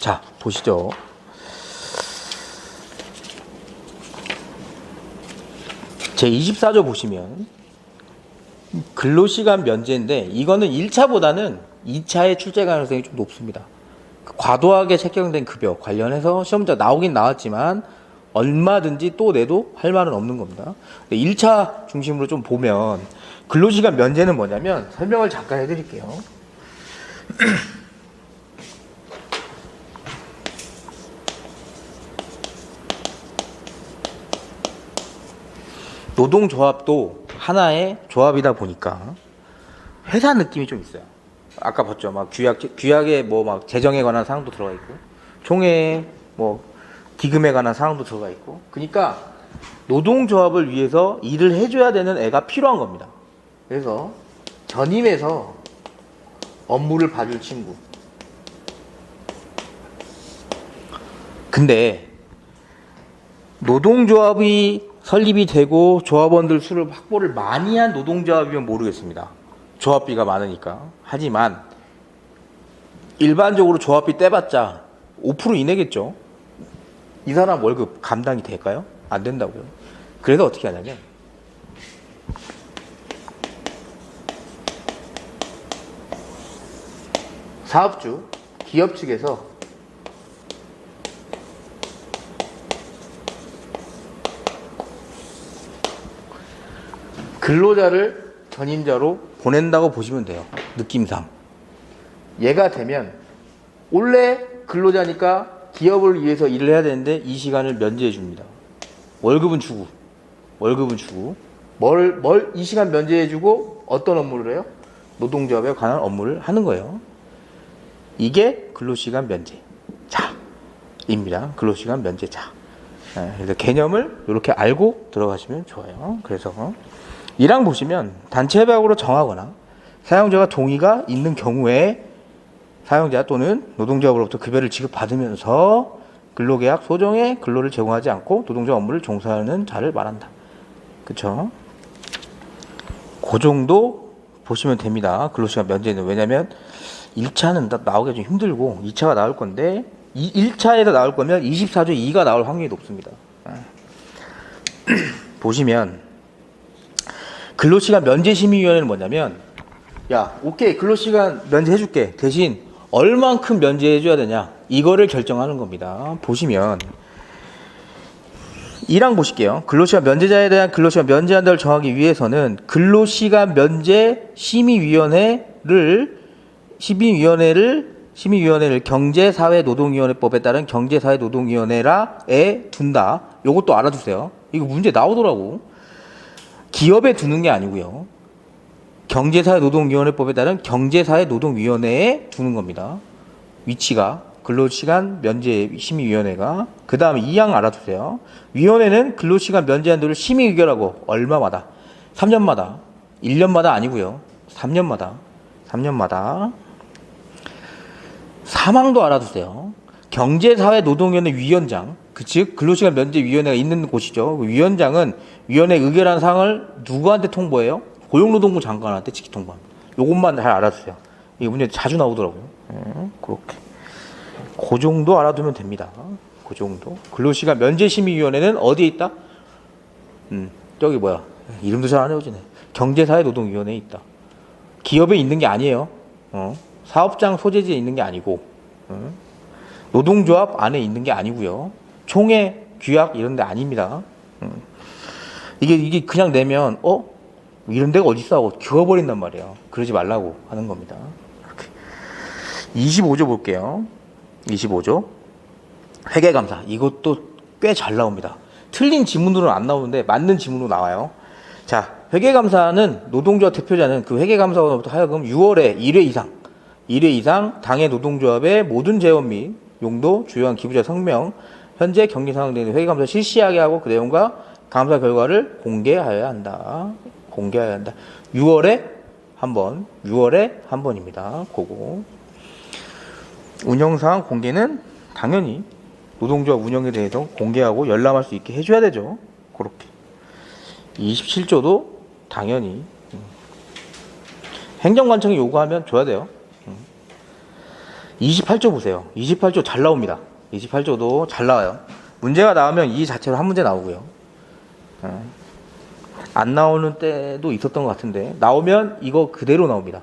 자, 보시죠. 제24조 보시면 근로시간 면제인데 이거는 1차보다는 2차의 출제 가능성이 좀 높습니다. 과도하게 책정된 급여 관련해서 시험자 나오긴 나왔지만 얼마든지 또 내도 할 말은 없는 겁니다. 1차 중심으로 좀 보면 근로시간 면제는 뭐냐면 설명을 잠깐 해드릴게요. 노동조합도 하나의 조합이다 보니까 회사 느낌이 좀 있어요. 아까 봤죠. 막 규약에 뭐 막 재정에 관한 사항도 들어가 있고, 총회 뭐 기금에 관한 사항도 들어가 있고. 그러니까 노동조합을 위해서 일을 해줘야 되는 애가 필요한 겁니다. 그래서 전임해서 업무를 봐줄 친구. 근데 노동조합이 설립이 되고 조합원들 수를 확보를 많이 한 노동조합이면 모르겠습니다. 조합비가 많으니까. 하지만 일반적으로 조합비 떼봤자 5% 이내겠죠. 이 사람 월급 감당이 될까요? 안 된다고요. 그래서 어떻게 하냐면 사업주, 기업 측에서 근로자를 전임자로 보낸다고 보시면 돼요. 느낌상. 얘가 되면 원래 근로자니까 기업을 위해서 일을 해야 되는데 이 시간을 면제해 줍니다. 월급은 주고 이 시간 면제해 주고 어떤 업무를 해요? 노동조합에 관한 업무를 하는 거예요. 이게 근로시간 면제자입니다. 근로시간 면제자. 그래서 개념을 이렇게 알고 들어가시면 좋아요. 그래서 1항 보시면 단체 협약으로 정하거나 사용자가 동의가 있는 경우에 사용자 또는 노동조합으로부터 급여를 지급받으면서 근로계약 소정의 근로를 제공하지 않고 노동자 업무를 종사하는 자를 말한다. 그쵸? 그 정도 보시면 됩니다. 근로시간 면제는. 왜냐면 1차는 나오기가 좀 힘들고 2차가 나올 건데 1차에서 나올 거면 24조 2가 나올 확률이 높습니다. 보시면 근로시간 면제심의위원회는 뭐냐면 야, 오케이, 근로시간 면제해줄게. 대신 얼만큼 면제해줘야 되냐, 이거를 결정하는 겁니다. 보시면 1항 보실게요. 근로시간 면제자에 대한 근로시간 면제한다를 정하기 위해서는 근로시간 면제 심의위원회를 경제사회노동위원회법에 따른 경제사회노동위원회라에 둔다. 요것도 알아두세요. 이거 문제 나오더라고. 기업에 두는 게 아니고요. 경제사회노동위원회법에 따른 경제사회노동위원회에 두는 겁니다. 위치가 근로시간 면제심의위원회가. 그 다음에 2항 알아두세요. 위원회는 근로시간 면제 한도를 심의 의결하고 얼마마다? 3년마다. 1년마다 아니고요. 3년마다. 3항도 알아두세요. 경제사회노동위원회 위원장, 즉 근로시간 면제위원회가 있는 곳이죠. 위원장은 위원회 의결한 사항을 누구한테 통보해요? 고용노동부 장관한테 직접 통보합니다. 요것만 잘 알아두세요. 이게 문제 자주 나오더라고요. 그렇게. 그 정도 알아두면 됩니다. 그 정도. 근로시간 면제심의위원회는 어디에 있다? 저기 뭐야. 이름도 잘 안 외워지네. 경제사회노동위원회에 있다. 기업에 있는 게 아니에요. 사업장 소재지에 있는 게 아니고, 노동조합 안에 있는 게 아니고요. 총회, 규약 이런 데 아닙니다. 이게 그냥 내면 이런 데가 어디 있어 하고 지워버린단 말이에요. 그러지 말라고 하는 겁니다. 이렇게. 25조 볼게요. 25조 회계감사. 이것도 꽤 잘 나옵니다. 틀린 지문으로는 안 나오는데 맞는 지문으로 나와요. 자, 회계감사는 노동조합 대표자는 그 회계감사원으로부터 하여금 6월에 1회 이상 당의 노동조합의 모든 재원 및 용도, 주요한 기부자 성명, 현재 경기 상황 등의 회계감사 실시하게 하고 그 내용과 감사 결과를 공개하여야 한다. 6월에 한 번입니다. 그거. 운영사항 공개는 당연히 노동조합 운영에 대해서 공개하고 열람할 수 있게 해줘야 되죠. 그렇게. 27조도 당연히 행정관청이 요구하면 줘야 돼요. 28조 보세요. 28조 잘 나옵니다. 28조도 잘 나와요. 문제가 나오면 이 자체로 한 문제 나오고요. 안 나오는 때도 있었던 것 같은데 나오면 이거 그대로 나옵니다.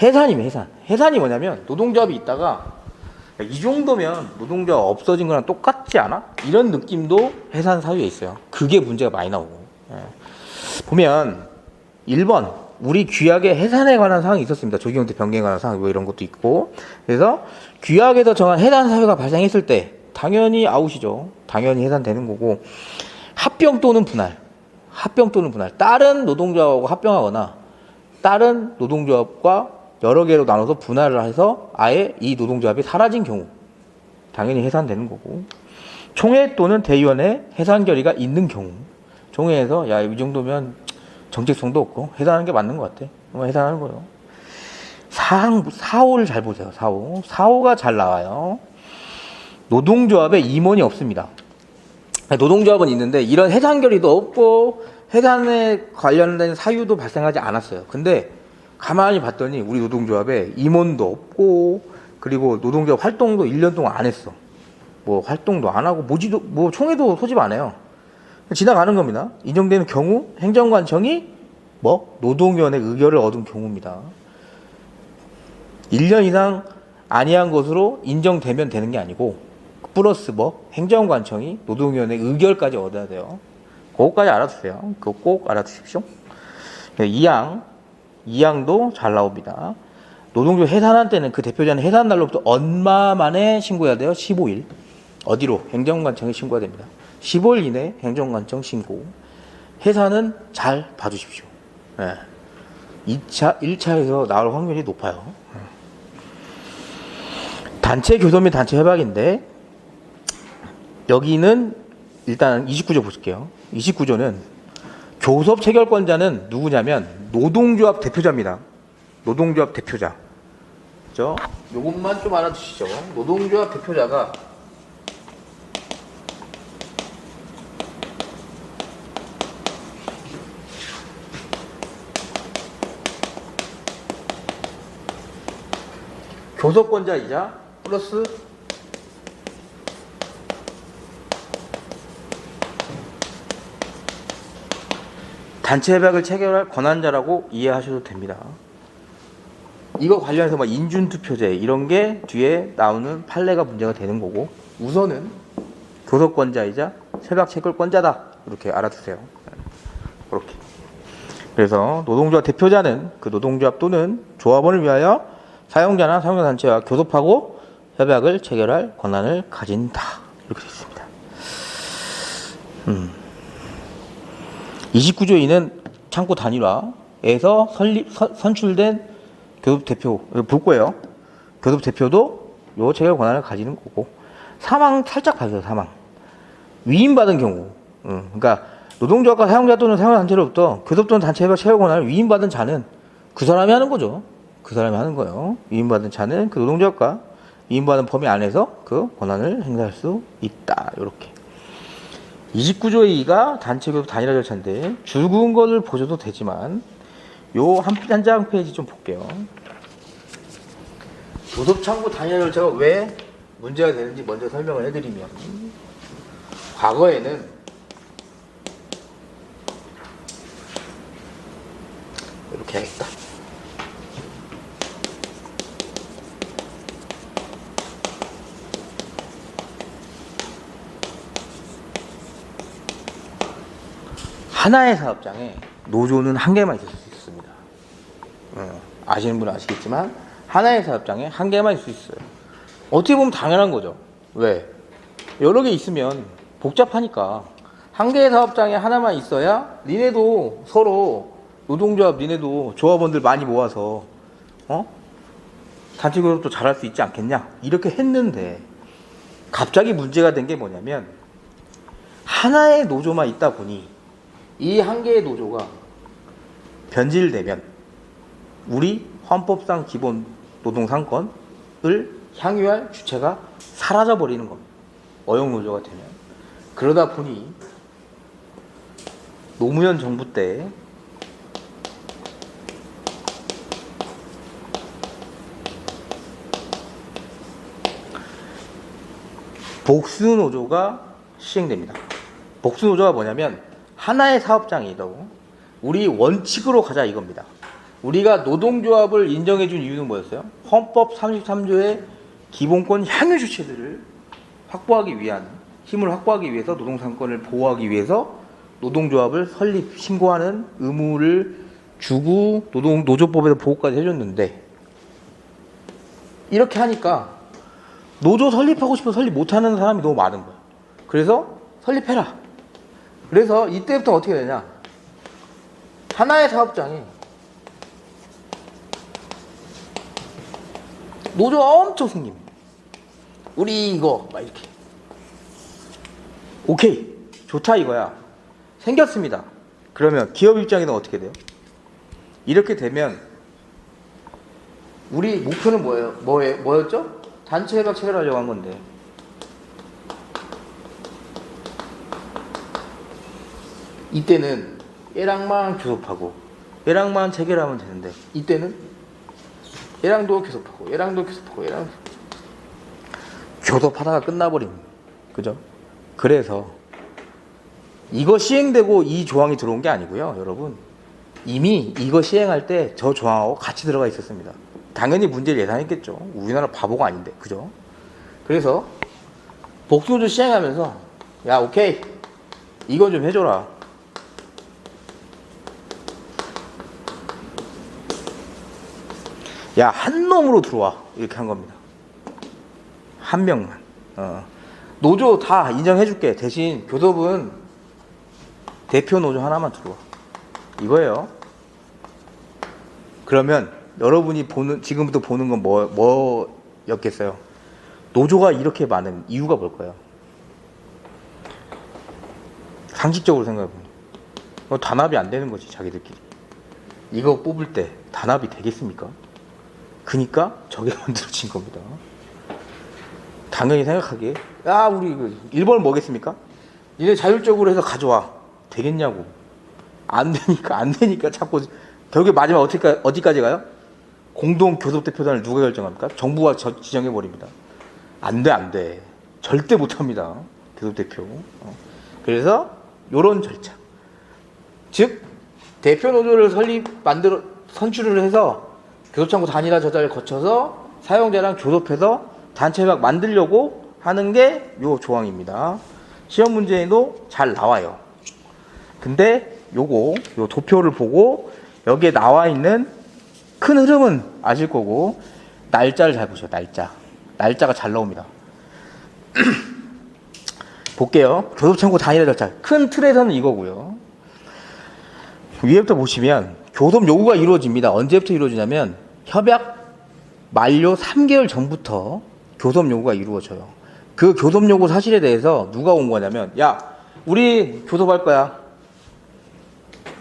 해산이면 해산. 해산이 뭐냐면 노동조합이 있다가 이 정도면 노동조합 없어진 거랑 똑같지 않아? 이런 느낌도 해산 사유에 있어요. 그게 문제가 많이 나오고. 보면 1번 우리 규약에 해산에 관한 사항이 있었습니다. 조기형태 변경에 관한 사항 뭐 이런 것도 있고. 그래서 규약에서 정한 해산 사유가 발생했을 때 당연히 아웃이죠. 당연히 해산되는 거고. 합병 또는 분할. 합병 또는 분할. 다른 노동조합하고 합병하거나 다른 노동조합과 여러 개로 나눠서 분할을 해서 아예 이 노동조합이 사라진 경우 당연히 해산되는 거고. 총회 또는 대의원의 해산 결의가 있는 경우 총회에서 야 이 정도면 정책성도 없고 해산하는 게 맞는 것 같아. 해산하는 거예요. 4호를 잘 보세요. 4호. 4호가 잘 나와요. 노동조합에 임원이 없습니다. 노동조합은 있는데 이런 해산 결의도 없고 해산에 관련된 사유도 발생하지 않았어요. 근데 가만히 봤더니 우리 노동조합에 임원도 없고 그리고 노동조합 활동도 1년 동안 안 했어. 뭐 활동도 안 하고 모지도 뭐 총회도 소집 안 해요. 지나가는 겁니다. 인정되는 경우 행정관청이 뭐 노동위원회 의결을 얻은 경우입니다. 1년 이상 아니한 것으로 인정되면 되는 게 아니고 플러스 뭐 행정관청이 노동위원회 의결까지 얻어야 돼요. 그거까지 알아두세요. 그거 꼭 알아두십시오. 2항도 잘 나옵니다. 노동조 해산한 때는 그 대표자는 해산 날로부터 얼마 만에 신고해야 돼요? 15일. 어디로? 행정관청에 신고해야 됩니다. 15일 이내 행정관청 신고. 해산은 잘 봐주십시오. 네. 1차에서 나올 확률이 높아요. 단체 교섭 및 단체 협약인데 여기는 일단 29조 보실게요. 29조는 교섭 체결권자는 누구냐면 노동조합 대표자입니다. 노동조합 대표자. 그죠? 요것만 좀 알아두시죠. 노동조합 대표자가 교섭권자이자 플러스 단체 협약을 체결할 권한자라고 이해하셔도 됩니다. 이거 관련해서 막 인준투표제 이런 게 뒤에 나오는 판례가 문제가 되는 거고 우선은 교섭권자이자 협약 체결권자다 이렇게 알아두세요. 그렇게. 그래서 노동조합 대표자는 그 노동조합 또는 조합원을 위하여 사용자나 사용자 단체와 교섭하고 협약을 체결할 권한을 가진다 이렇게 되어 있습니다. 29조 2는 창구 단일화에서 선출된 교섭 대표 볼 거예요. 교섭 대표도 요 체결 권한을 가지는 거고 사망 살짝 봐주세요. 사망 위임받은 경우 그러니까 노동조합과 사용자 또는 사용자 단체로부터 교섭 또는 단체 협약 체결 권한을 위임받은 자는 그 사람이 하는 거죠. 그 사람이 하는 거예요. 위임받은 자는 그 노동조합과 위임받은 범위 안에서 그 권한을 행사할 수 있다. 이렇게 29조의 2가 단체 교섭 단일화 절차인데 줄 그은 거를 보셔도 되지만 요 한 장 페이지 좀 볼게요. 교섭 창구 단일화 절차가 왜 문제가 되는지 먼저 설명을 해드리면 과거에는 이렇게 해야겠다. 하나의 사업장에 노조는 한 개만 있을 수 있습니다. 아시는 분은 아시겠지만 하나의 사업장에 한 개만 있을 수 있어요. 어떻게 보면 당연한 거죠. 왜? 여러 개 있으면 복잡하니까 한 개의 사업장에 하나만 있어야 니네도 서로 노동조합 니네도 조합원들 많이 모아서 단체 교섭도 잘할 수 있지 않겠냐 이렇게 했는데 갑자기 문제가 된 게 뭐냐면 하나의 노조만 있다 보니 이 한 개의 노조가 변질되면 우리 헌법상 기본 노동상권을 향유할 주체가 사라져 버리는 겁니다. 어용노조가 되면. 그러다 보니 노무현 정부 때 복수노조가 시행됩니다. 복수노조가 뭐냐면 하나의 사업장이고 우리 원칙으로 가자 이겁니다. 우리가 노동조합을 인정해 준 이유는 뭐였어요? 헌법 33조의 기본권 향유 주체들을 확보하기 위한 힘을 확보하기 위해서 노동상권을 보호하기 위해서 노동조합을 설립 신고하는 의무를 주고 노조법에서 보호까지 해줬는데 이렇게 하니까 노조 설립하고 싶어 설립 못하는 사람이 너무 많은 거야. 그래서 설립해라. 그래서 이때부터 어떻게 되냐? 하나의 사업장에 노조 엄청 생깁니다. 우리 이거 막 이렇게 오케이 좋다 이거야. 생겼습니다. 그러면 기업 입장에는 어떻게 돼요? 이렇게 되면 우리 목표는 뭐였죠? 단체 협약 체결하려고 한 건데 이때는 얘랑만 교섭하고 얘랑만 체결하면 되는데 이때는 얘랑도 교섭하고 얘랑도 교섭하고 얘랑 교섭하다가 끝나버립니다. 그죠? 그래서 이거 시행되고 이 조항이 들어온 게 아니고요, 여러분. 이미 이거 시행할 때 저 조항하고 같이 들어가 있었습니다. 당연히 문제를 예상했겠죠. 우리나라 바보가 아닌데, 그죠? 그래서 복수노조 시행하면서 야, 오케이, 이거 좀 해줘라. 야, 한 놈으로 들어와. 이렇게 한 겁니다. 한 명만. 노조 다 인정해줄게. 대신 교섭은 대표 노조 하나만 들어와. 이거예요. 그러면 여러분이 지금부터 보는 건 뭐였겠어요? 노조가 이렇게 많은 이유가 뭘까요? 상식적으로 생각해보면 단합이 안 되는 거지, 자기들끼리. 이거 뽑을 때 단합이 되겠습니까? 그니까 저게 만들어진 겁니다. 당연히 생각하기에 야, 우리 1번 뭐겠습니까? 니네 자율적으로 해서 가져와. 되겠냐고. 안 되니까 자꾸 결국에 마지막 어디까지 가요? 공동 교섭대표단을 누가 결정합니까? 정부가 지정해버립니다. 안 돼. 절대 못합니다. 교섭대표. 그래서 요런 절차. 즉 대표 노조를 선출을 해서 교섭창구 단일화 저자를 거쳐서 사용자랑 교섭해서 단체협약 만들려고 하는 게 요 조항입니다. 시험 문제에도 잘 나와요. 근데 요 도표를 보고 여기에 나와 있는 큰 흐름은 아실 거고 날짜를 잘 보세요. 날짜가 잘 나옵니다. 볼게요. 교섭창구 단일화 절차. 큰 틀에서는 이거고요. 위에부터 보시면 교섭 요구가 이루어집니다. 언제부터 이루어지냐면 협약 만료 3개월 전부터 교섭 요구가 이루어져요. 그 교섭 요구 사실에 대해서 누가 온 거냐면 야, 우리 교섭할 거야.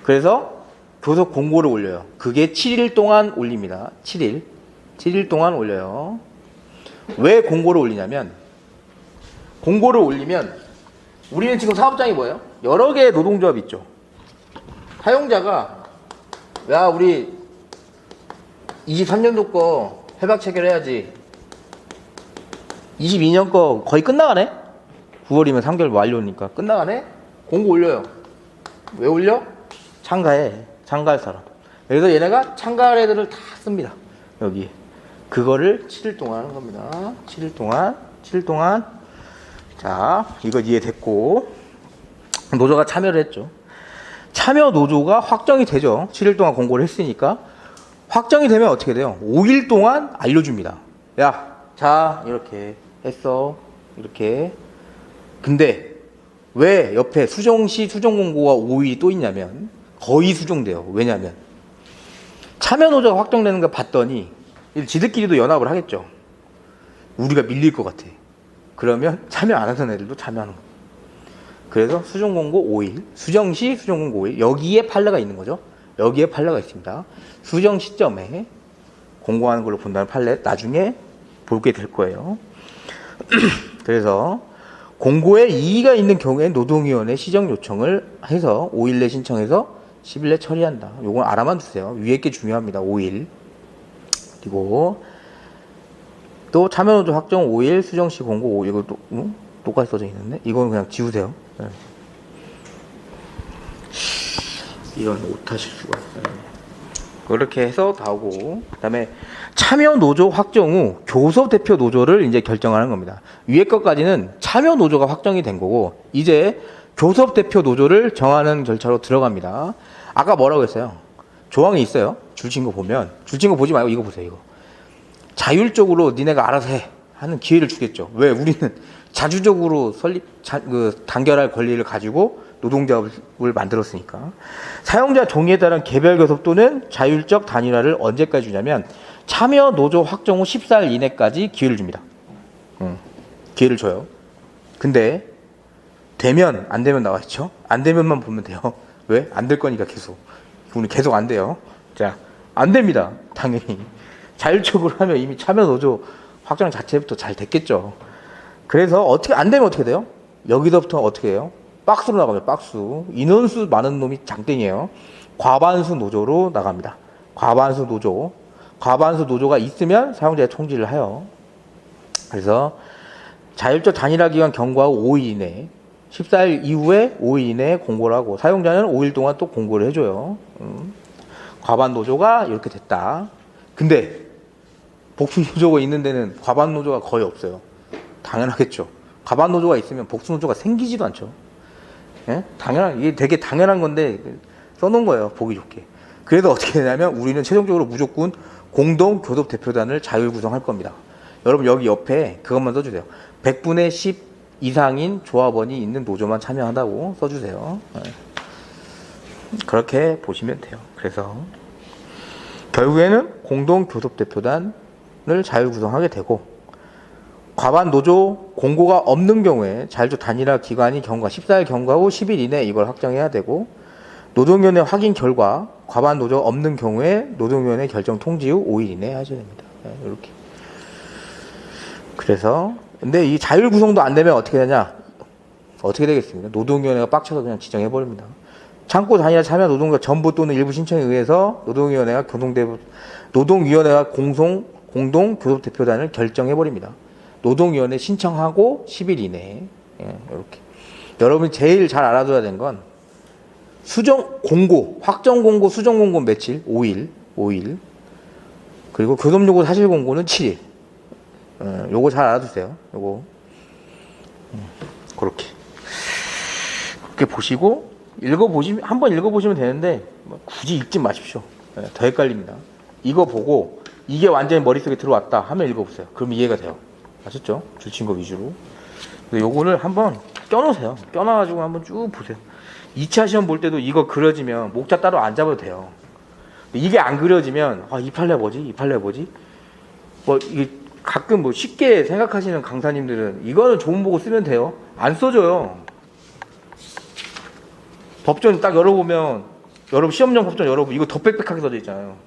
그래서 교섭 공고를 올려요. 그게 7일 동안 올립니다. 7일 동안 올려요. 왜 공고를 올리냐면 공고를 올리면 우리는 지금 사업장이 뭐예요? 여러 개의 노동조합 있죠. 사용자가 야, 우리 23년도 거 협약 체결해야지. 22년 거 거의 끝나가네? 9월이면 3개월 완료니까 끝나가네? 공고 올려요. 왜 올려? 참가할 사람. 그래서 얘네가 참가할 애들을 다 씁니다. 여기. 그거를 7일 동안 하는 겁니다. 7일 동안. 자, 이거 이해됐고. 노조가 참여를 했죠. 참여 노조가 확정이 되죠. 7일 동안 공고를 했으니까. 확정이 되면 어떻게 돼요? 5일 동안 알려줍니다. 야, 자, 이렇게 했어. 이렇게. 근데 왜 옆에 수정시 수정공고가 5일이 또 있냐면 거의 수정돼요. 왜냐면 참여노조가 확정되는 거 봤더니 지들끼리도 연합을 하겠죠. 우리가 밀릴 것 같아. 그러면 참여 안 하던 애들도 참여하는 거예요. 그래서 수정공고 5일, 수정시 수정공고 5일, 여기에 판례가 있는 거죠. 여기에 판례가 있습니다. 수정 시점에 공고하는 걸로 본다는 판례 나중에 보게 될 거예요. 그래서 공고에 이의가 있는 경우에 노동위원회 시정 요청을 해서 5일 내 신청해서 10일 내 처리한다. 요건 알아만 두세요. 위에 게 중요합니다. 5일. 그리고 또 참여노조 확정 5일, 수정시 공고 5일. 이것도 똑같이 써져 있는데 이거는 그냥 지우세요. 네. 이런 오타실 수가 있어요. 그렇게 해서 나오고, 그다음에 참여 노조 확정 후 교섭 대표 노조를 이제 결정하는 겁니다. 위에 것까지는 참여 노조가 확정이 된 거고, 이제 교섭 대표 노조를 정하는 절차로 들어갑니다. 아까 뭐라고 했어요? 조항이 있어요. 줄친 거 보면, 줄친 거 보지 말고 이거 보세요. 이거 자율적으로 니네가 알아서 해 하는 기회를 주겠죠. 왜? 우리는 자주적으로 단결할 권리를 가지고 노동조합을 만들었으니까. 사용자 동의에 따른 개별 교섭 또는 자율적 단일화를 언제까지 주냐면 참여 노조 확정 후 14일 이내까지 기회를 줍니다. 기회를 줘요. 근데 되면 안 되면 나와 있죠. 안 되면만 보면 돼요. 왜? 안 될 거니까 계속. 우리 계속 안 돼요. 자, 안 됩니다. 당연히. 자율적으로 하면 이미 참여 노조 확정 자체부터 잘 됐겠죠. 그래서 어떻게 안 되면 어떻게 돼요? 여기서부터 어떻게 해요? 박스로 나가면 박스. 인원수 많은 놈이 장땡이에요. 과반수 노조로 나갑니다. 과반수 노조. 과반수 노조가 있으면 사용자의 통지를 해요. 그래서 자율적 단일화 기간 경과 후 5일 이내, 14일 이후에 5일 이내에 공고를 하고, 사용자는 5일 동안 또 공고를 해줘요. 과반 노조가 이렇게 됐다. 근데 복수 노조가 있는 데는 과반 노조가 거의 없어요. 당연하겠죠. 과반 노조가 있으면 복수 노조가 생기지도 않죠. 예? 이게 되게 당연한 건데 써놓은 거예요. 보기 좋게. 그래서 어떻게 되냐면 우리는 최종적으로 무조건 공동 교섭 대표단을 자율 구성할 겁니다. 여러분 여기 옆에 그것만 써주세요. 100분의 10 이상인 조합원이 있는 노조만 참여한다고 써주세요. 예. 그렇게 보시면 돼요. 그래서 결국에는 공동 교섭 대표단을 자율 구성하게 되고, 과반 노조 공고가 없는 경우에 자율적 단일화 기간이 경과 14일 경과 후 10일 이내 이걸 확정해야 되고, 노동위원회 확인 결과 과반 노조 없는 경우에 노동위원회 결정 통지 후 5일 이내에 하셔야 됩니다. 네, 이렇게. 그래서 근데 이 자율 구성도 안 되면 어떻게 되냐? 어떻게 되겠습니까? 노동위원회가 빡쳐서 그냥 지정해 버립니다. 창고 단일화 참여 노동자 전부 또는 일부 신청에 의해서 노동위원회가 공동 교섭 대표단을 결정해 버립니다. 노동위원회 신청하고 10일 이내에. 예, 이렇게. 여러분이 제일 잘 알아둬야 되는 건 확정 공고, 수정 공고 며칠? 5일. 그리고 교섭 요구 사실 공고는 7일. 요거 잘 알아두세요. 요거. 그렇게 보시고 한번 읽어보시면 되는데 굳이 읽지 마십시오. 더 헷갈립니다. 이거 보고 이게 완전히 머릿속에 들어왔다 하면 읽어보세요. 그럼 이해가 돼요. 아셨죠? 줄친 거 위주로. 요거를 한번 껴놓으세요. 껴놔가지고 한번 쭉 보세요. 2차 시험 볼 때도 이거 그려지면 목자 따로 안 잡아도 돼요. 이게 안 그려지면 이 판례 뭐지? 이게 가끔 쉽게 생각하시는 강사님들은 이거는 좋은 보고 쓰면 돼요. 안 써줘요. 법전 딱 열어보면, 여러분 시험용 법전 열어보면 이거 더 빽빽하게 써져 있잖아요.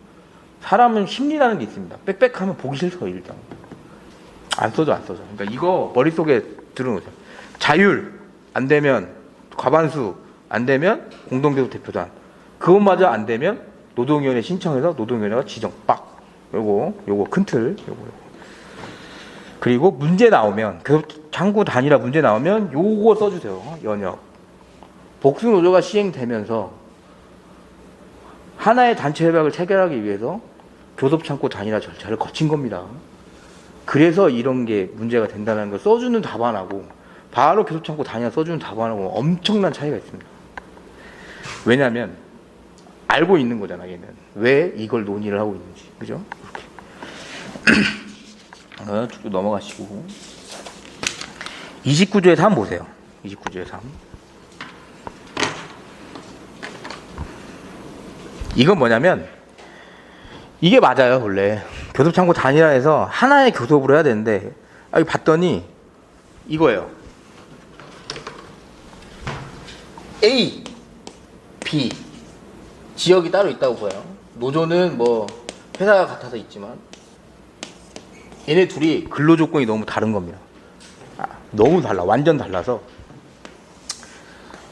사람은 심리라는 게 있습니다. 빽빽하면 보기 싫어요. 일단 안 써져. 그러니까 이거 머릿속에 들어놓으세요. 자율 안 되면 과반수 안 되면 공동교섭 대표단, 그것마저 안 되면 노동위원회 신청해서 노동위원회가 지정. 요거 큰 틀. 요거. 그리고 문제 나오면, 창구 단일화 문제 나오면 요거 써주세요. 연역. 복수 노조가 시행되면서 하나의 단체 협약을 체결하기 위해서 교섭 창구 단일화 절차를 거친 겁니다. 그래서 이런 게 문제가 된다는 걸 써주는 답안하고 바로 교섭 창구 단일화 써주는 답안하고 엄청난 차이가 있습니다. 왜냐하면 알고 있는 거잖아. 얘는 왜 이걸 논의를 하고 있는지. 그죠? 이렇게 쭉 넘어가시고 29조의 3 보세요. 29조의 3. 이건 뭐냐면 이게 맞아요. 원래 교섭창구 단일화해서 하나의 교섭으로 해야 되는데 여기 봤더니 이거예요. A, B 지역이 따로 있다고 봐요. 노조는 회사가 같아서 있지만 얘네 둘이 근로조건이 너무 다른 겁니다. 너무 달라. 완전 달라서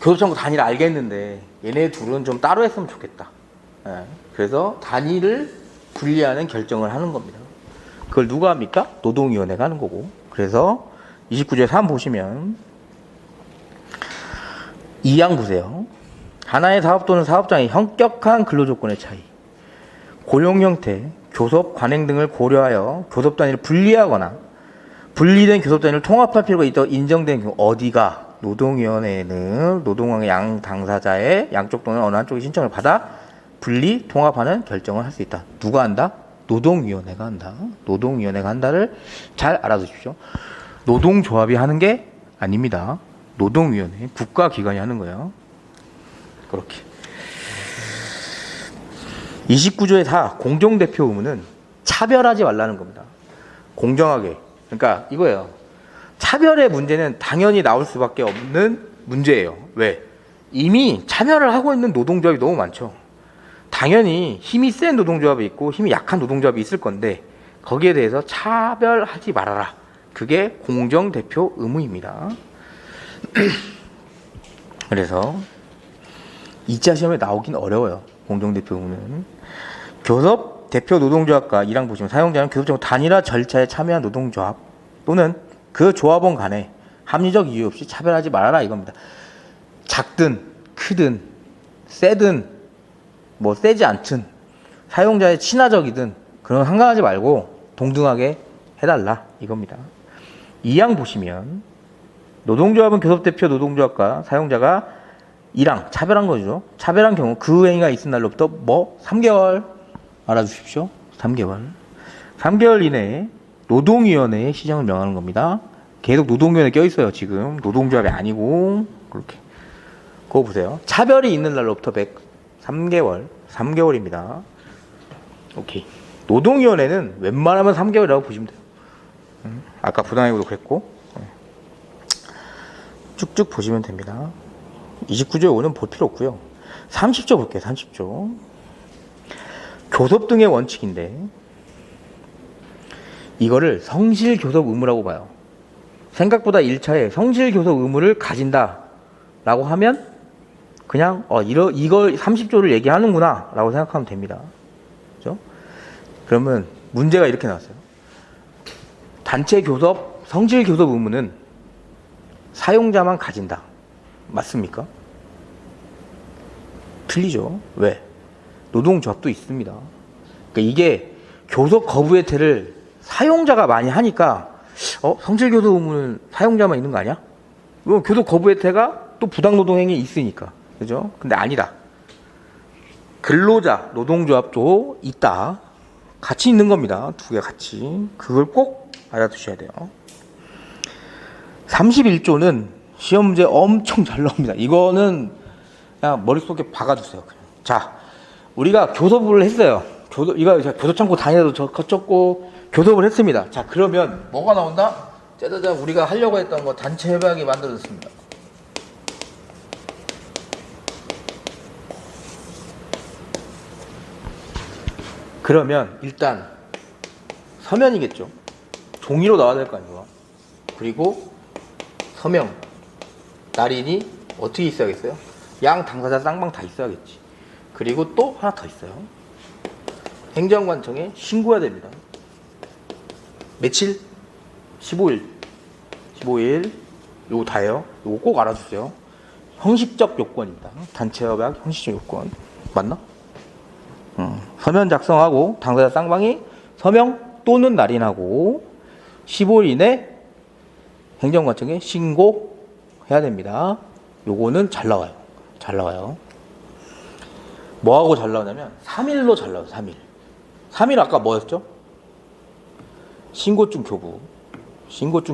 교섭창구 단일화 알겠는데 얘네 둘은 좀 따로 했으면 좋겠다. 그래서 단위를 분리하는 결정을 하는 겁니다. 그걸 누가 합니까? 노동위원회가 하는 거고. 그래서 29조의 3 보시면 2항 보세요. 하나의 사업 또는 사업장의 현격한 근로조건의 차이, 고용 형태, 교섭, 관행 등을 고려하여 교섭 단위를 분리하거나 분리된 교섭 단위를 통합할 필요가 있다고 인정된 경우 어디가 노동위원회는 노동왕의 양 당사자의 양쪽 또는 어느 한쪽의 신청을 받아 분리, 통합하는 결정을 할 수 있다. 누가 한다? 노동위원회가 한다. 노동위원회가 한다를 잘 알아두십시오. 노동조합이 하는 게 아닙니다. 노동위원회, 국가기관이 하는 거예요. 그렇게. 29조의 4, 공정대표 의무는 차별하지 말라는 겁니다. 공정하게. 그러니까 이거예요. 차별의 문제는 당연히 나올 수밖에 없는 문제예요. 왜? 이미 차별을 하고 있는 노동조합이 너무 많죠. 당연히 힘이 센 노동조합이 있고 힘이 약한 노동조합이 있을 건데 거기에 대해서 차별하지 말아라. 그게 공정대표 의무입니다. 그래서 2차 시험에 나오긴 어려워요. 공정대표 의무는. 교섭 대표 노동조합과 1항 보시면 사용자는 교섭적 단일화 절차에 참여한 노동조합 또는 그 조합원 간에 합리적 이유 없이 차별하지 말아라 이겁니다. 작든 크든 세든 뭐 세지 않든 사용자의 친화적이든 그런 상관하지 말고 동등하게 해달라 이겁니다. 2항 보시면 노동조합은 교섭대표 노동조합과 사용자가 1항 차별한 거죠. 차별한 경우 그 행위가 있은 날로부터 뭐 3개월 알아주십시오. 3개월 이내에 노동위원회에 시정을 명하는 겁니다. 계속 노동위원회 껴있어요. 지금 노동조합이 아니고 그렇게. 그거 보세요. 차별이 있는 날로부터 3개월입니다. 오케이. 노동위원회는 웬만하면 3개월이라고 보시면 돼요. 아까 부당이고도 그랬고 쭉쭉 보시면 됩니다. 29조의 5는 볼 필요 없고요. 30조 볼게요. 30조. 교섭 등의 원칙인데 이거를 성실교섭 의무라고 봐요. 생각보다 1차에 성실교섭 의무를 가진다라고 하면 그냥 이걸 30조를 얘기하는구나 라고 생각하면 됩니다. 그죠? 그러면 문제가 이렇게 나왔어요. 단체 교섭, 성실교섭 의무는 사용자만 가진다. 맞습니까? 틀리죠. 왜? 노동조합도 있습니다. 그러니까 이게 교섭 거부 혜택을 사용자가 많이 하니까 성실교섭 의무는 사용자만 있는 거 아니야? 교섭 거부 혜택가 또 부당노동행위 있으니까. 그죠? 근데 아니다. 근로자, 노동조합도 있다. 같이 있는 겁니다. 두 개 같이. 그걸 꼭 알아두셔야 돼요. 31조는 시험 문제 엄청 잘 나옵니다. 이거는 그냥 머릿속에 박아두세요. 그냥. 자, 우리가 교섭을 했어요. 이거 교섭창고 다니다도 쳤고 교섭을 했습니다. 자, 그러면 뭐가 나온다? 짜자잔 우리가 하려고 했던 거 단체 협약이 만들어졌습니다. 그러면 일단 서면이겠죠. 종이로 나와야 될 거 아니에요. 그리고 서명, 날인이 어떻게 있어야겠어요? 양 당사자 쌍방 다 있어야겠지. 그리고 또 하나 더 있어요. 행정관청에 신고해야 됩니다. 며칠? 15일. 요거 다예요. 요거 꼭 알아주세요. 형식적 요건입니다. 단체협약 형식적 요건. 맞나? 서면 작성하고 당사자 쌍방이 서명 또는 날인하고 15일 이내 행정관청에 신고해야 됩니다. 요거는 잘 나와요. 뭐하고 잘 나오냐면 3일로 잘 나와요. 3일 아까 뭐였죠? 신고증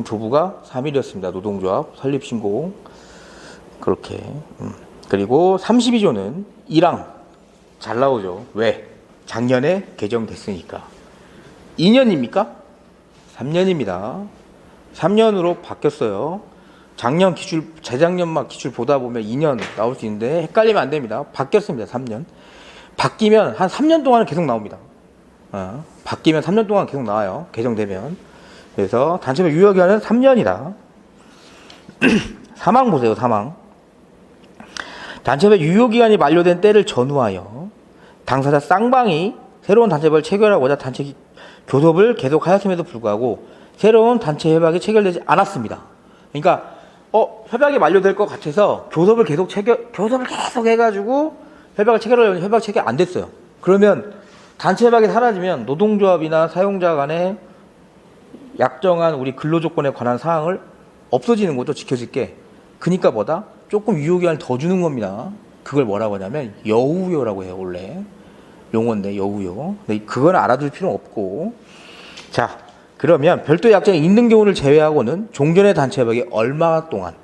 교부가 3일이었습니다. 노동조합 설립신고 그렇게. 그리고 32조는 1항 잘 나오죠. 왜? 작년에 개정됐으니까. 2년입니까? 3년입니다. 3년으로 바뀌었어요. 작년 기출, 재작년만 기출 보다 보면 2년 나올 수 있는데 헷갈리면 안 됩니다. 바뀌었습니다. 3년. 바뀌면 한 3년 동안은 계속 나옵니다. 바뀌면 3년 동안 계속 나와요. 개정되면. 그래서 단체별 유효기간은 3년이다. 사망 보세요. 사망. 단체별 유효기간이 만료된 때를 전후하여 당사자 쌍방이 새로운 단체별 체결하고자 단체 교섭을 계속하였음에도 불구하고 새로운 단체 협약이 체결되지 않았습니다. 그러니까 협약이 만료될 것 같아서 교섭을 계속 해가지고 협약을 체결하려면 협약 체결 안 됐어요. 그러면 단체 협약이 사라지면 노동조합이나 사용자 간에 약정한 우리 근로조건에 관한 사항을 없어지는 거죠. 지켜질 게. 그러니까 뭐다? 조금 유효기한을 더 주는 겁니다. 그걸 뭐라고 하냐면 여우요라고 해요. 원래 용어인데 여우요. 근데 그건 알아둘 필요는 없고. 자, 그러면 별도 약정이 있는 경우를 제외하고는 종전의 단체 협약이 얼마 동안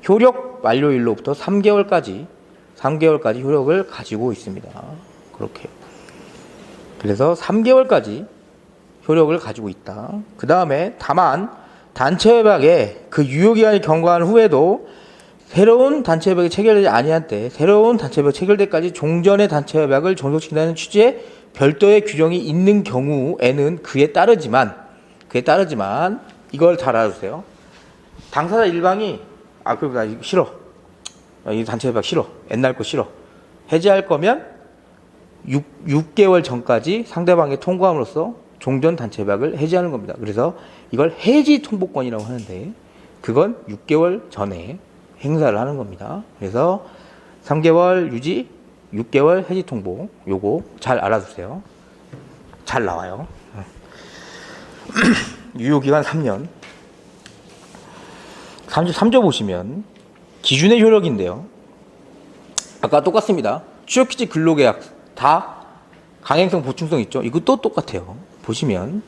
효력 만료일로부터 3개월까지 효력을 가지고 있습니다. 그렇게. 그래서 3개월까지 효력을 가지고 있다. 그 다음에 다만 단체 협약에 그 유효기한이 경과한 후에도 새로운 단체 협약이 체결되지 아니한 때 새로운 단체 협약 체결 때까지 종전의 단체 협약을 존속시킨다는 취지의 별도의 규정이 있는 경우에는 그에 따르지만 이걸 잘 알아주세요. 당사자 일방이 그럼 나 이거 싫어. 이 단체 협약 싫어. 옛날 거 싫어. 해지할 거면 6개월 전까지 상대방의 통고함으로써 종전 단체 협약을 해지하는 겁니다. 그래서 이걸 해지 통보권이라고 하는데 그건 6개월 전에 행사를 하는 겁니다. 그래서 3개월 유지, 6개월 해지 통보. 요거 잘 알아두세요. 잘 나와요. 유효기간 3년. 33조 보시면 기준의 효력인데요. 아까 똑같습니다. 취업기지 근로계약 다 강행성 보충성 있죠. 이것도 똑같아요. 보시면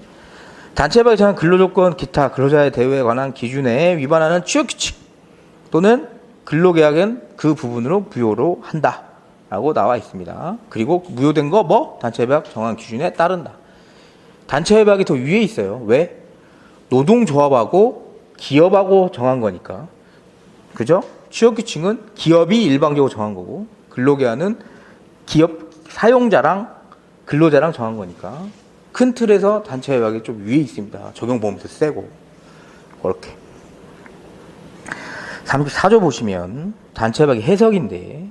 단체협약에 정한 근로조건 기타 근로자의 대우에 관한 기준에 위반하는 취업규칙 또는 근로계약은 그 부분으로 무효로 한다 라고 나와 있습니다. 그리고 무효된 거 단체협약 정한 기준에 따른다. 단체협약이 더 위에 있어요. 왜? 노동조합하고 기업하고 정한 거니까. 그죠? 취업규칙은 기업이 일방적으로 정한 거고 근로계약은 기업 사용자랑 근로자랑 정한 거니까 큰 틀에서 단체협약이 좀 위에 있습니다. 적용 범위도 세고. 그렇게. 34조 보시면 단체협약의 해석인데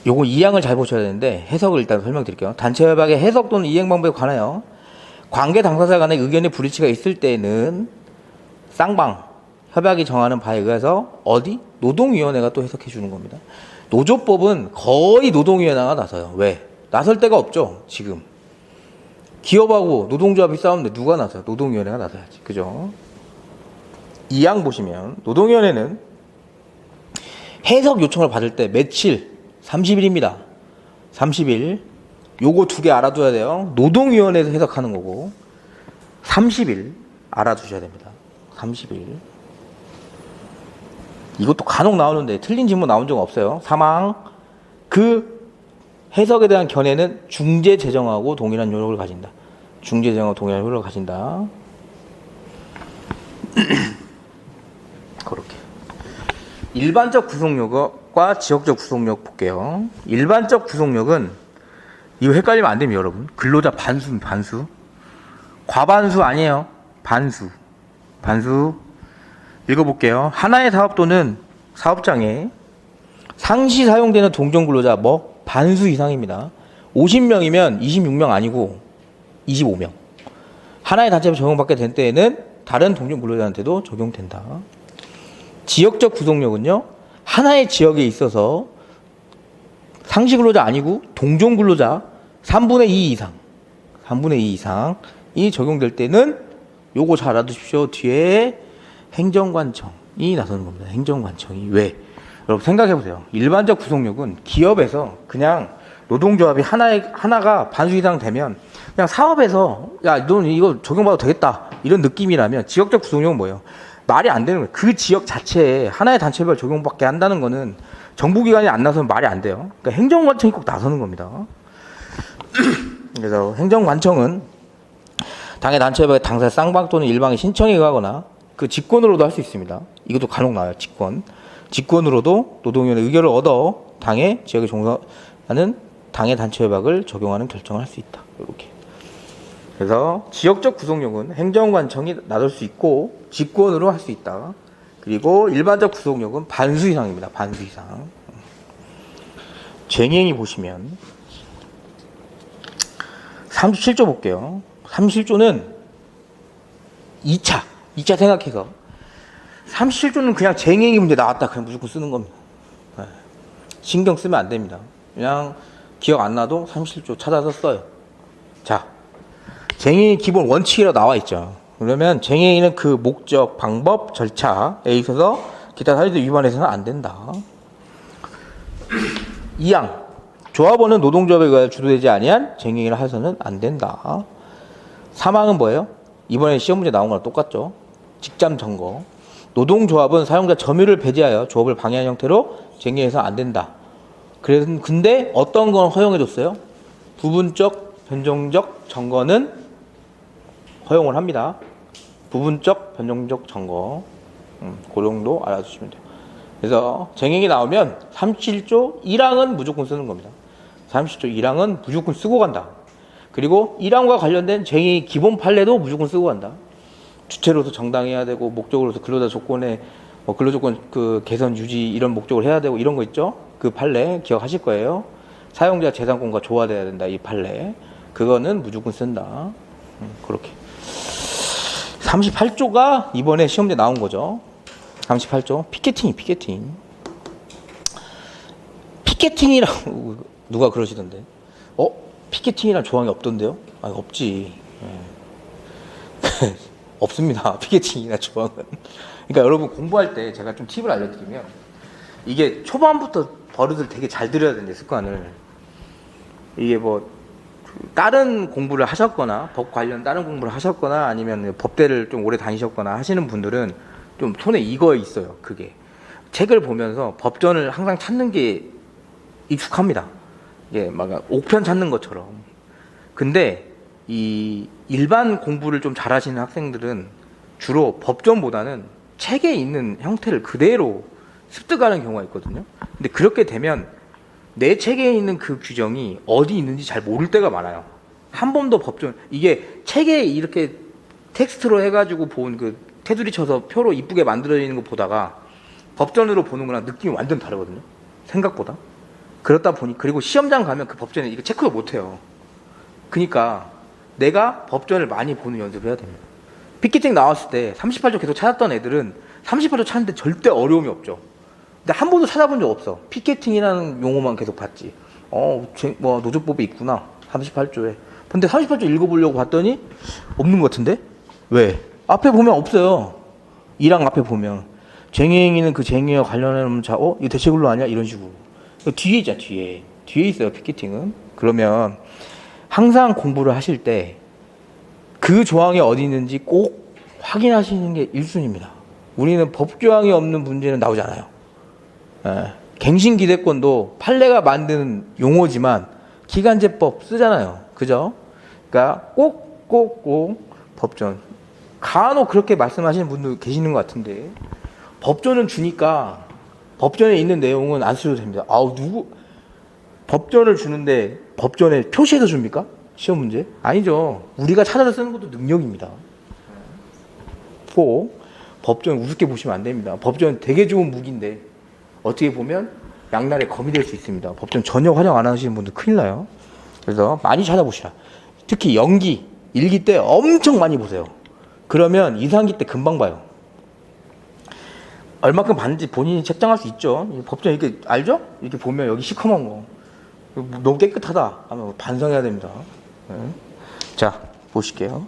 요거 이항을 잘 보셔야 되는데 해석을 일단 설명드릴게요. 단체협약의 해석 또는 이행 방법에 관하여 관계 당사자 간의 의견의 불일치가 있을 때는 쌍방 협약이 정하는 바에 의해서 노동위원회가 또 해석해 주는 겁니다. 노조법은 거의 노동위원회가 나서요. 왜? 나설 데가 없죠. 지금 기업하고 노동조합이 싸우는데 누가 나서요? 노동위원회가 나서야지. 그죠? 이항 보시면 노동위원회는 해석 요청을 받을 때 며칠? 30일입니다. 30일. 요거 두 개 알아둬야 돼요. 노동위원회에서 해석하는 거고 30일 알아두셔야 됩니다. 30일. 이것도 간혹 나오는데 틀린 질문 나온 적 없어요. 사망. 그 해석에 대한 견해는 중재 제정하고 동일한 효력을 가진다. 중재 제정하고 동일한 효력을 가진다. 그렇게. 일반적 구속력과 지역적 구속력 볼게요. 일반적 구속력은 이거 헷갈리면 안 됩니다, 여러분. 근로자 반수. 과반수 아니에요. 반수. 읽어볼게요. 하나의 사업 또는 사업장에 상시 사용되는 동종 근로자 반수 이상입니다. 50명이면 26명 아니고 25명. 하나의 단체에 적용받게 된 때에는 다른 동종 근로자한테도 적용된다. 지역적 구속력은요. 하나의 지역에 있어서 상시 근로자 아니고 동종 근로자 3분의 2 이상이 적용될 때는 요거 잘 알아두십시오. 뒤에 행정관청이 나서는 겁니다. 행정관청이. 왜? 여러분 생각해보세요. 일반적 구속력은 기업에서 그냥 노동조합이 하나가 반수 이상 되면 그냥 사업에서 넌 이거 적용받아도 되겠다 이런 느낌이라면 지역적 구속력은 뭐예요? 말이 안 되는 거예요. 그 지역 자체에 하나의 단체별 적용받게 한다는 거는 정부기관이 안 나서면 말이 안 돼요. 그러니까 행정관청이 꼭 나서는 겁니다. 그래서 행정관청은 당의 단체별 당사 쌍방 또는 일방이 신청에 의하거나 그 직권으로도 할 수 있습니다. 이것도 간혹 나와요. 직권으로도 노동위원회 의결을 얻어 당의 지역에 종사하는 당의 단체협약을 적용하는 결정을 할 수 있다. 이렇게. 그래서 지역적 구속력은 행정관청이 나설 수 있고 직권으로 할 수 있다. 그리고 일반적 구속력은 반수 이상입니다. 반수 이상. 쟁행위 보시면 37조 볼게요. 37조는 2차 생각해서 37조는 그냥 쟁행이 문제 나왔다 그냥 무조건 쓰는 겁니다. 네. 신경 쓰면 안 됩니다. 그냥 기억 안 나도 37조 찾아서 써요. 자, 쟁행이 기본 원칙이라고 나와 있죠. 그러면 쟁행이는 그 목적, 방법, 절차에 있어서 기타 사유들 위반해서는 안 된다. 2항 조합원은 노동조합에 의하여 주도되지 아니한 쟁행위를 해서는 안 된다. 3항은 뭐예요? 이번에 시험 문제 나온 거랑 똑같죠. 직잠 점거. 노동조합은 사용자 점유를 배제하여 조합을 방해하는 형태로 쟁행해서 안 된다. 근데 어떤 건 허용해줬어요? 부분적, 변종적 점거는 허용을 합니다. 부분적, 변종적 점거. 그 정도 알아주시면 돼요. 그래서 쟁행이 나오면 37조 1항은 무조건 쓰는 겁니다. 37조 1항은 무조건 쓰고 간다. 그리고 1항과 관련된 쟁의 기본 판례도 무조건 쓰고 간다. 주체로서 정당해야 되고 목적으로서 근로자 조건에 근로조건 그 개선 유지 이런 목적을 해야 되고 이런 거 있죠. 그 판례 기억하실 거예요. 사용자 재산권과 조화돼야 된다. 이 판례 그거는 무조건 쓴다. 그렇게 38조가 이번에 시험에 나온 거죠. 38조 피켓팅이라고 누가 그러시던데 피켓팅이란 조항이 없던데요? 아니 없지. 없습니다. 피켓팅이나 조항은. 그러니까 여러분 공부할 때 제가 좀 팁을 알려드리면 이게 초반부터 버릇을 되게 잘 들여야 되는데 습관을 이게 뭐 다른 공부를 하셨거나 법 관련 다른 공부를 하셨거나 아니면 법대를 좀 오래 다니셨거나 하시는 분들은 좀 손에 익어 있어요. 그게 책을 보면서 법전을 항상 찾는 게 익숙합니다. 이게 막 옥편 찾는 것처럼. 근데 이 일반 공부를 좀 잘하시는 학생들은 주로 법전보다는 책에 있는 형태를 그대로 습득하는 경우가 있거든요. 근데 그렇게 되면 내 책에 있는 그 규정이 어디 있는지 잘 모를 때가 많아요. 한 번도 법전 이게 책에 이렇게 텍스트로 해가지고 본 그 테두리 쳐서 표로 이쁘게 만들어지는 거 보다가 법전으로 보는 거랑 느낌이 완전 다르거든요. 생각보다. 그렇다 보니 그리고 시험장 가면 그 법전에 이거 체크도 못해요. 그러니까 내가 법전을 많이 보는 연습을 해야 됩니다. 피켓팅 나왔을 때 38조 계속 찾았던 애들은 38조 찾는데 절대 어려움이 없죠. 근데 한 번도 찾아본 적 없어. 피켓팅이라는 용어만 계속 봤지. 뭐 노조법이 있구나. 38조에. 근데 38조 읽어보려고 봤더니 없는 것 같은데? 왜? 앞에 보면 없어요. 1항 앞에 보면 쟁행위는 그 쟁행위와 관련한 자, 이거 대체근로 아니야? 이런 식으로. 뒤에 있잖아, 뒤에 있어요, 피켓팅은. 그러면 항상 공부를 하실 때 그 조항이 어디 있는지 꼭 확인하시는 게 1순위입니다. 우리는 법조항이 없는 문제는 나오지 않아요. 갱신기대권도 판례가 만드는 용어지만 기간제법 쓰잖아요. 그죠? 그러니까 꼭 법전. 간혹 그렇게 말씀하시는 분도 계시는 것 같은데 법전은 주니까 법전에 있는 내용은 안 쓰셔도 됩니다. 법전을 주는데 법전에 표시해서 줍니까? 시험 문제? 아니죠. 우리가 찾아서 쓰는 것도 능력입니다. 꼭 법전 우습게 보시면 안 됩니다. 법전 되게 좋은 무기인데 어떻게 보면 양날의 검이 될 수 있습니다. 법전 전혀 활용 안 하시는 분들 큰일 나요. 그래서 많이 찾아보시라. 특히 연기, 일기 때 엄청 많이 보세요. 그러면 2, 3기 때 금방 봐요. 얼마큼 봤는지 본인이 책정할 수 있죠. 법전 이렇게 알죠? 이렇게 보면 여기 시커먼 거 너무 깨끗하다 하면 반성해야 됩니다. 자, 보실게요.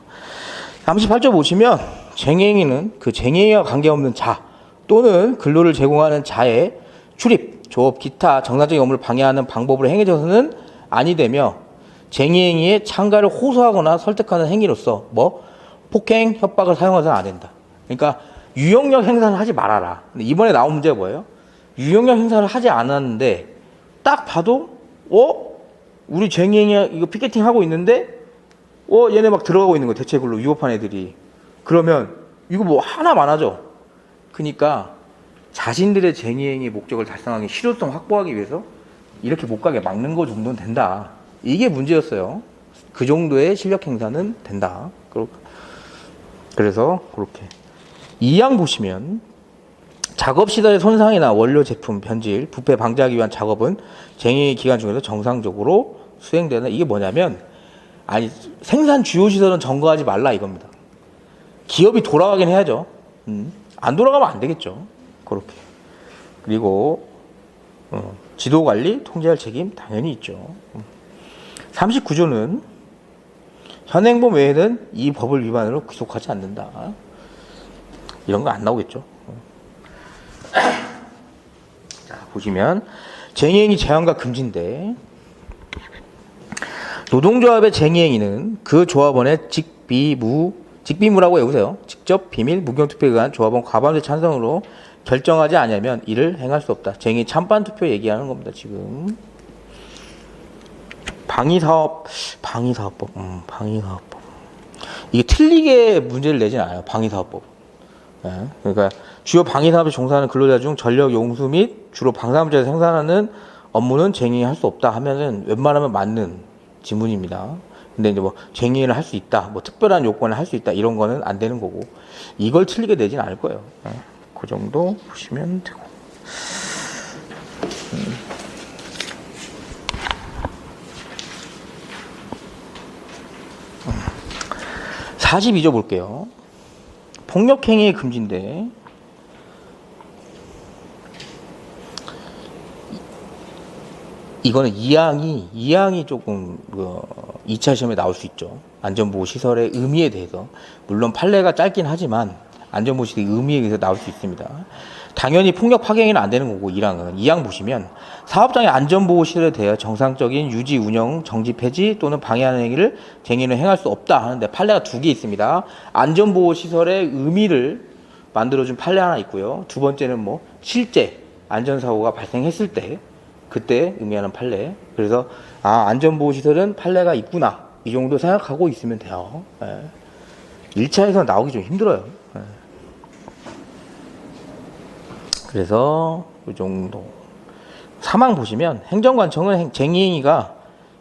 38조 보시면 쟁행위는 그 쟁행위와 관계없는 자 또는 근로를 제공하는 자의 출입, 조업, 기타 정상적인 업무를 방해하는 방법으로 행해져서는 아니 되며 쟁행위에 참가를 호소하거나 설득하는 행위로서 폭행, 협박을 사용해서는 안 된다. 그러니까 유용력 행사를 하지 말아라. 근데 이번에 나온 문제가 뭐예요? 유용력 행사를 하지 않았는데 딱 봐도 우리 쟁행이 이거 피켓팅 하고 있는데 얘네 막 들어가고 있는 거야. 대체근로 위법한 애들이. 그러면 이거 뭐 하나만 하죠. 그러니까 자신들의 쟁행의 목적을 달성하기 실효성 확보하기 위해서 이렇게 못 가게 막는 거 정도는 된다. 이게 문제였어요. 그 정도의 실력 행사는 된다. 그래서 그렇게 2항 보시면 작업 시설의 손상이나 원료 제품 변질, 부패 방지하기 위한 작업은 쟁의 기간 중에서 정상적으로 수행되는. 이게 뭐냐면 생산 주요 시설은 점거하지 말라 이겁니다. 기업이 돌아가긴 해야죠. 안 돌아가면 안 되겠죠. 그렇게. 그리고 지도관리, 통제할 책임 당연히 있죠. 39조는 현행범 외에는 이 법을 위반으로 구속하지 않는다. 이런 거 안 나오겠죠. 자, 보시면 쟁의행위 제한과 금지인데 노동조합의 쟁의행위는 그 조합원의 직비무라고 외우세요. 직접 비밀 무경투표에 의한 조합원 과반수 찬성으로 결정하지 않으면 이를 행할 수 없다. 쟁의 찬반투표 얘기하는 겁니다. 지금 방위사업법 이게 틀리게 문제를 내진 않아요. 방위사업법. 네. 그러니까 주요 방위사업에 종사하는 근로자 중 전력 용수 및 주로 방사물질을 생산하는 업무는 쟁의할 수 없다 하면은 웬만하면 맞는 지문입니다. 근데 이제 뭐 쟁의를 할 수 있다, 뭐 특별한 요건을 할 수 있다 이런 거는 안 되는 거고 이걸 틀리게 내진 않을 거예요. 네. 그 정도 보시면 되고. 42조 볼게요. 폭력행위의 금지인데 이거는 2항이 조금 2차 시험에 나올 수 있죠. 안전보호 시설의 의미에 대해서 물론 판례가 짧긴 하지만 안전보호 시설의 의미에 대해서 나올 수 있습니다. 당연히 폭력 파괴행위는 안 되는 거고 2항 보시면 사업장의 안전보호 시설에 대해 정상적인 유지, 운영, 정지, 폐지 또는 방해하는 행위를 쟁의는 행할 수 없다 하는데 판례가 2개 있습니다. 안전보호 시설의 의미를 만들어준 판례 하나 있고요. 두 번째는 뭐 실제 안전사고가 발생했을 때 그때 의미하는 판례. 그래서 안전보호 시설은 판례가 있구나 이 정도 생각하고 있으면 돼요. 1차에서 나오기 좀 힘들어요. 그래서 이 정도. 3항 보시면 행정관청은 쟁의행위가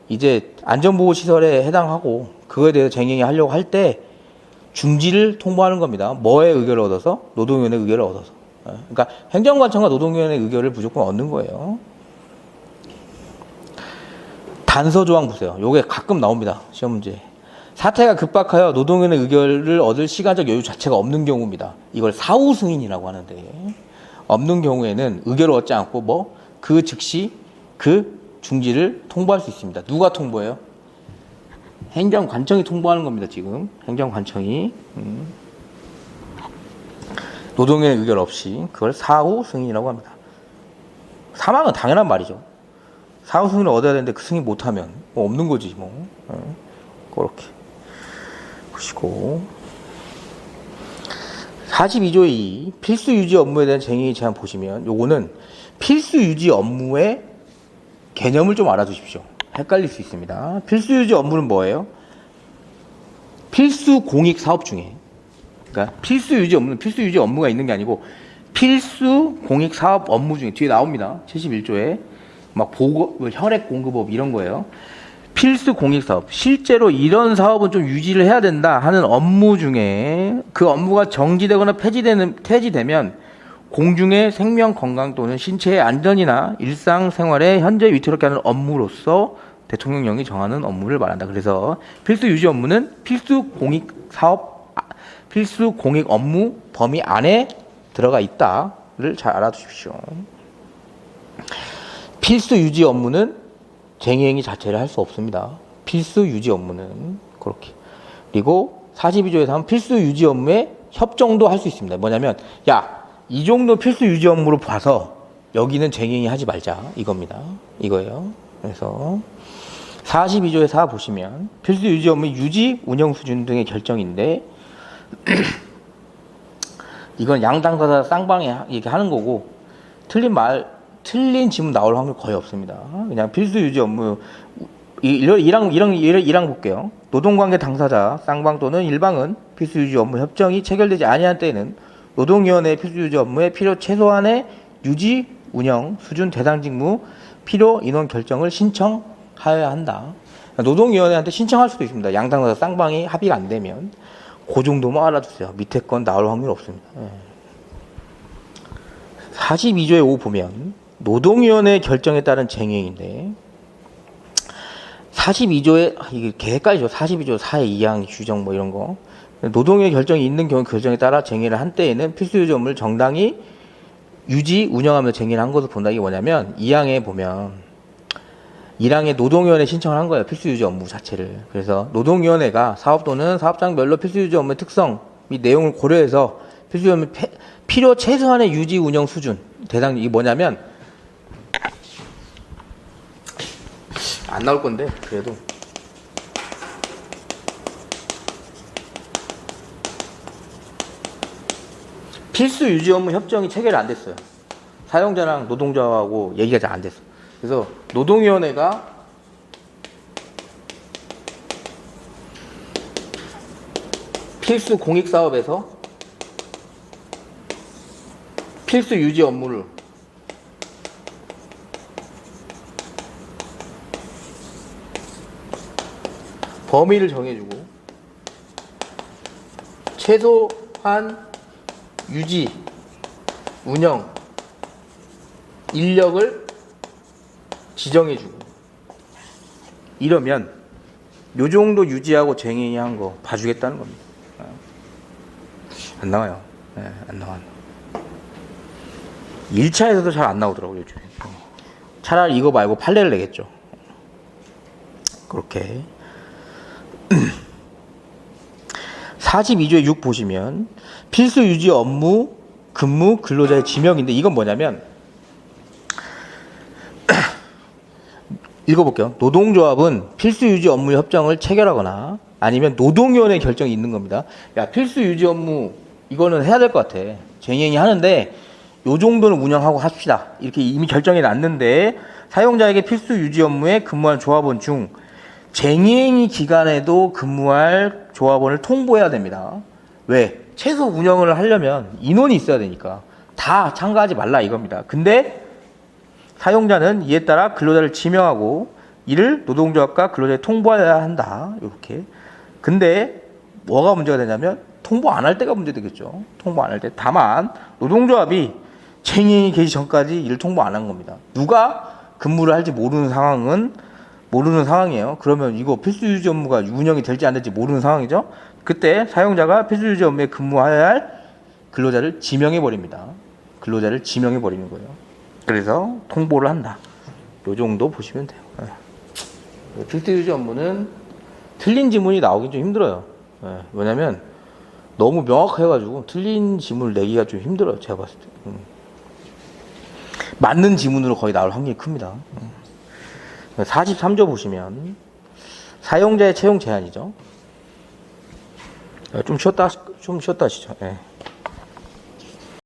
이제 안전보호시설에 해당하고 그거에 대해서 쟁의행위 하려고 할 때 중지를 통보하는 겁니다. 뭐의 의결을 얻어서? 노동위원회 의결을 얻어서. 그러니까 행정관청과 노동위원회 의결을 무조건 얻는 거예요. 단서조항 보세요. 요게 가끔 나옵니다. 시험 문제. 사태가 급박하여 노동위원회 의결을 얻을 시간적 여유 자체가 없는 경우입니다. 이걸 사후 승인이라고 하는데 없는 경우에는 의결을 얻지 않고 그 즉시 그 중지를 통보할 수 있습니다. 누가 통보해요? 행정관청이 통보하는 겁니다. 지금 행정관청이 노동위원회 의결 없이 그걸 사후 승인이라고 합니다. 사망은 당연한 말이죠. 사후 승인을 얻어야 되는데 그 승인 못하면 없는 거지 뭐. 그렇게 보시고 42조의 2 필수 유지 업무에 대한 쟁의 제한 보시면 요거는 필수 유지 업무의 개념을 좀 알아두십시오. 헷갈릴 수 있습니다. 필수 유지 업무는 뭐예요? 필수 공익 사업 중에 그러니까 필수 유지 업무는 필수 유지 업무가 있는 게 아니고 필수 공익 사업 업무 중에 뒤에 나옵니다. 71조에 막 보급, 혈액 공급업 이런 거예요. 필수 공익 사업. 실제로 이런 사업은 좀 유지를 해야 된다 하는 업무 중에 그 업무가 정지되거나 폐지되면 공중의 생명 건강 또는 신체의 안전이나 일상생활에 현재 위태롭게 하는 업무로서 대통령령이 정하는 업무를 말한다. 그래서 필수 유지 업무는 필수 공익 사업, 필수 공익 업무 범위 안에 들어가 있다를 잘 알아두십시오. 필수 유지 업무는 쟁의행위 자체를 할 수 없습니다. 필수 유지 업무는 그렇게. 그리고 42조에서 하면 필수 유지 업무에 협정도 할 수 있습니다. 뭐냐면 이 정도 필수 유지 업무로 봐서 여기는 쟁의행위 하지 말자 이겁니다. 이거예요. 그래서 42조에 4 보시면 필수 유지 업무 유지, 운영 수준 등의 결정인데 이건 양당사자 쌍방에 얘기하는 거고 틀린 지문 나올 확률 거의 없습니다. 그냥 필수 유지 업무 1항 볼게요. 노동관계 당사자 쌍방 또는 일방은 필수 유지 업무 협정이 체결되지 아니한 때에는 노동위원회 필수 유지 업무의 필요 최소한의 유지, 운영, 수준, 대상 직무, 필요 인원 결정을 신청하여야 한다. 노동위원회한테 신청할 수도 있습니다. 양당사자 쌍방이 합의가 안 되면 그 정도만 알아두세요. 밑에 건 나올 확률 없습니다. 42조의 5 보면 노동위원회 결정에 따른 쟁의인데 42조에 이게 개 헷갈리죠. 42조 4의 2항 규정 이런 거 노동의 결정이 있는 경우 결정에 따라 쟁의를 한 때에는 필수 유지 업무를 정당히 유지, 운영하며 쟁의를 한 것을 본다. 이게 뭐냐면 2항에 보면 1항에 노동위원회 신청을 한 거예요. 필수 유지 업무 자체를. 그래서 노동위원회가 사업 또는 사업장별로 필수 유지 업무의 특성 및 내용을 고려해서 필수 유지 업무 필요 최소한의 유지 운영 수준 대상. 이게 뭐냐면 안 나올 건데 그래도 필수 유지 업무 협정이 체결이 안 됐어요. 사용자랑 노동자하고 얘기가 잘 안 됐어. 그래서 노동위원회가 필수 공익사업에서 필수 유지 업무를 범위를 정해주고 최소한 유지, 운영, 인력을 지정해주고 이러면 요 정도 유지하고 쟁의한 거 봐주겠다는 겁니다. 안 나와요. 네, 안 나와요. 1차에서도 잘 안 나오더라고요, 요즘에. 차라리 이거 말고 판례를 내겠죠. 그렇게. 42조의 6 보시면 필수 유지 업무, 근무, 근로자의 지명인데 이건 뭐냐면 읽어볼게요. 노동조합은 필수 유지 업무 협정을 체결하거나 아니면 노동위원회 결정이 있는 겁니다. 야, 필수 유지 업무 이거는 해야 될 것 같아. 쟁행이 하는데 요 정도는 운영하고 합시다. 이렇게 이미 결정이 났는데 사용자에게 필수 유지 업무에 근무한 조합원 중 쟁행위 기간에도 근무할 조합원을 통보해야 됩니다. 왜? 최소 운영을 하려면 인원이 있어야 되니까 다 참가하지 말라 이겁니다. 근데 사용자는 이에 따라 근로자를 지명하고 이를 노동조합과 근로자에 통보해야 한다. 이렇게. 근데 뭐가 문제가 되냐면 통보 안 할 때가 문제되겠죠. 통보 안 할 때. 다만 노동조합이 쟁행이 개시 전까지 이를 통보 안 한 겁니다. 누가 근무를 할지 모르는 상황이에요. 그러면 이거 필수 유지 업무가 운영이 될지 안 될지 모르는 상황이죠. 그때 사용자가 필수 유지 업무에 근무해야 할 근로자를 지명해 버립니다. 근로자를 지명해 버리는 거예요. 그래서 통보를 한다. 요 정도 보시면 돼요. 필수 유지 업무는 틀린 지문이 나오긴 좀 힘들어요. 왜냐면 너무 명확해가지고 틀린 지문을 내기가 좀 힘들어요. 제가 봤을 때. 맞는 지문으로 거의 나올 확률이 큽니다. 43조 보시면 사용자의 채용 제한이죠. 좀 쉬었다 하시죠. 네.